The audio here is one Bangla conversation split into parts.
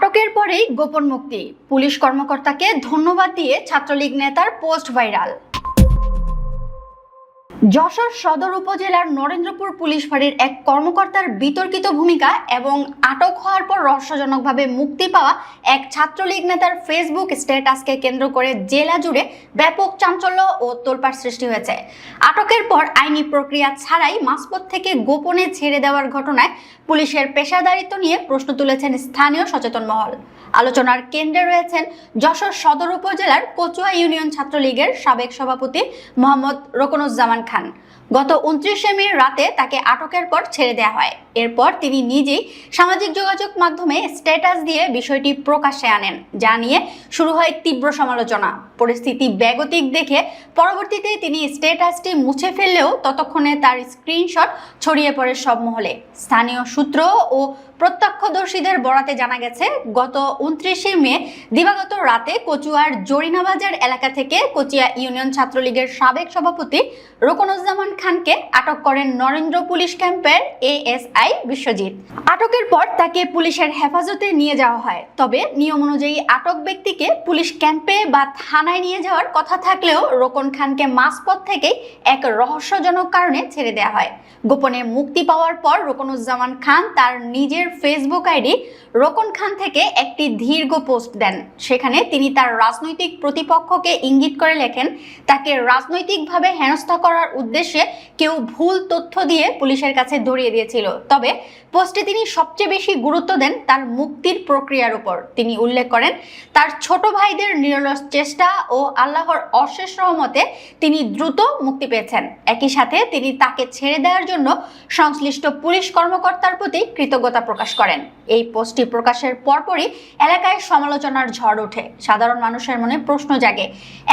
আটকের পরেই গোপন মুক্তি, পুলিশ কর্মকর্তাকে ধন্যবাদ দিয়ে ছাত্রলীগ নেতার পোস্ট ভাইরাল। যশোর সদর উপজেলার নরেন্দ্রপুর পুলিশ ফাঁড়ির এক কর্মকর্তার বিতর্কিত ভূমিকা এবং আটক হওয়ার পর রহস্যজনকভাবে মুক্তি পাওয়া এক ছাত্রলীগ নেতার ফেসবুক স্ট্যাটাসকে কেন্দ্র করে জেলা জুড়ে ব্যাপক চাঞ্চল্য ও তোলপাড় সৃষ্টি হয়েছে। আটকের পর আইনি প্রক্রিয়া ছাড়াই মাঝপথ থেকে গোপনে ছেড়ে দেওয়ার ঘটনায় পুলিশের পেশাদারিত্ব নিয়ে প্রশ্ন তুলেছেন স্থানীয় সচেতন মহল। আলোচনার কেন্দ্রে রয়েছেন যশোর সদর উপজেলার কচুয়া ইউনিয়ন ছাত্রলীগের সাবেক সভাপতি মোহাম্মদ রোকনুজ্জামান খান। গত 29শে মে রাতে তাকে আটকের পর ছেড়ে দেওয়া হয়। এরপর তিনি নিজেই সামাজিক যোগাযোগ মাধ্যমে স্ট্যাটাস দিয়ে বিষয়টি প্রকাশ্যে আনেন, যা নিয়ে শুরু হয় তীব্র সমালোচনা। পরিস্থিতি বেগতিক দেখে পরবর্তীতে তিনি স্ট্যাটাসটি মুছে ফেললেও ততক্ষণে তার স্ক্রিনশট ছড়িয়ে পড়ে সব মহলে। স্থানীয় সূত্র ও প্রত্যক্ষদর্শীদের বরাতে জানা গেছে, গত 29শে মে দিবাগত রাতে কচুয়ার জরিনাবাজার এলাকা থেকে কচুয়া ইউনিয়ন ছাত্রলীগের সাবেক সভাপতি রোকনুজ্জামান খানকে আটক করেন নরেন্দ্র পুলিশ ক্যাম্পের এএসআই বিশ্বজিৎ। আটকের পর তাকে পুলিশের হেফাজতে নিয়ে যাওয়া হয়। তবে নিয়ম অনুযায়ী আটক ব্যক্তিকে পুলিশ ক্যাম্পে বা থানায় নিয়ে যাওয়ার কথা থাকলেও রোকন খানকে মাঝপথ থেকেই এক রহস্যজনক কারণে ছেড়ে দেওয়া হয়। গোপনে মুক্তি পাওয়ার পর রোকনুজ্জামান খান তার নিজের ফেসবুক আইডি রোকন খান থেকে একটি দীর্ঘ পোস্ট দেন। সেখানে তিনি তার রাজনৈতিক প্রতিপক্ষকে ইঙ্গিত করে লেখেন, তাকে রাজনৈতিকভাবে হেনস্থা করার উদ্দেশ্যে কেউ ভুল তথ্য দিয়ে পুলিশের কাছে ধরিয়ে দিয়েছিল। তবে পোস্টে তিনি সবচেয়ে বেশি গুরুত্ব দেন তার মুক্তির প্রক্রিয়ার উপর। তিনি উল্লেখ করেন, তার ছোট ভাইদের নিরলস চেষ্টা ও আল্লাহর অশেষ রহমতে তিনি দ্রুত মুক্তি পেয়েছেন। একই সাথে তিনি তাকে ছেড়ে দেওয়ার জন্য সংশ্লিষ্ট পুলিশ কর্মকর্তার প্রতি কৃতজ্ঞতা প্রকাশ করেন। এই পোস্টটি প্রকাশের পরপরই এলাকায় সমালোচনার ঝড় ওঠে। সাধারণ মানুষের মনে প্রশ্ন জাগে,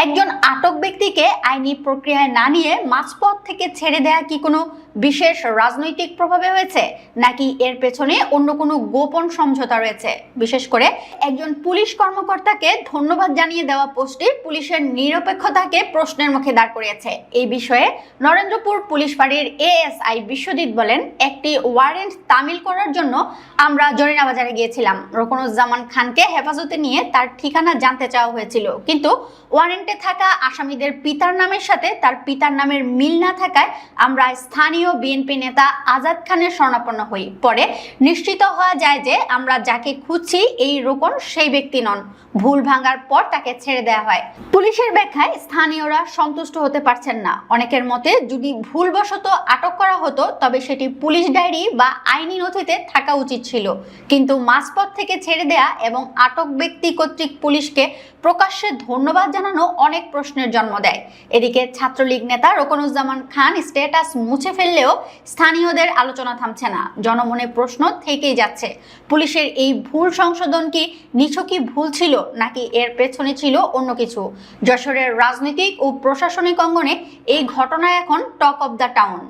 একজন আটক ব্যক্তিকে আইনি প্রক্রিয়ায় না নিয়ে মাঝপথ থেকে ছেড়ে দেওয়া কি কোনো বিশেষ রাজনৈতিক প্রভাবে হয়েছে, নাকি এর পেছনে অন্য কোনো গোপন সমঝোতা রয়েছে? বিশেষ করে একজন পুলিশ কর্মকর্তাকে ধন্যবাদ জানিয়ে দেওয়া পোস্টটি পুলিশের নিরপেক্ষতাকে প্রশ্নের মুখে দাঁড় করিয়েছে। এই বিষয়ে নরেন্দ্রপুর পুলিশ ফাঁড়ির এএসআই বিশ্বজিৎ বলেন, একটি ওয়ারেন্ট তামিল করার জন্য আমরা জরিনাবাজারে গিয়েছিলাম। রোকনুজ্জামান খানকে হেফাজতে নিয়ে তার ঠিকানা জানতে চাওয়া হয়েছিল, কিন্তু ওয়ারেন্টে থাকা আসামিদের পিতার নামের সাথে তার পিতার নামের মিল না থাকায় আমরা স্থানীয় বিএনপি নেতা আজাদ খানের শরণাপন্ন হই। পরে নিশ্চিত হওয়া যায় যে আমরা যাকে খুঁজছি এই রোকন সেই ব্যক্তি নন। ভুল ভাঙার পর তাকে ছেড়ে দেওয়া হয়। পুলিশের ব্যাখ্যায় স্থানীয়রা সন্তুষ্ট হতে পারছেন না। অনেকের মতে, যদি ভুলবশত আটক করা হতো তবে সেটি পুলিশ ডায়েরি বা আইনি নথিতে থাকা উচিত ছিল, কিন্তু মাঝপথ থেকে ছেড়ে দেয়া এবং আটক ব্যক্তি কর্তৃক পুলিশকে প্রকাশ্যে ধন্যবাদ জানানো অনেক প্রশ্নের জন্ম দেয়। এদিকে ছাত্রলীগ নেতা রোকনুজ্জামান খান স্ট্যাটাস মুছে ফেললেও স্থানীয়দের আলোচনা থামছে না। জনমনে প্রশ্ন থেকেই যাচ্ছে, পুলিশের এই ভুল সংশোধন কি নিছকই ভুল ছিল, নাকি এর পেছনে ছিল অন্য কিছু? যশোরের রাজনৈতিক ও প্রশাসনিক অঙ্গনে এই ঘটনা এখন টক অব দ্য টাউন।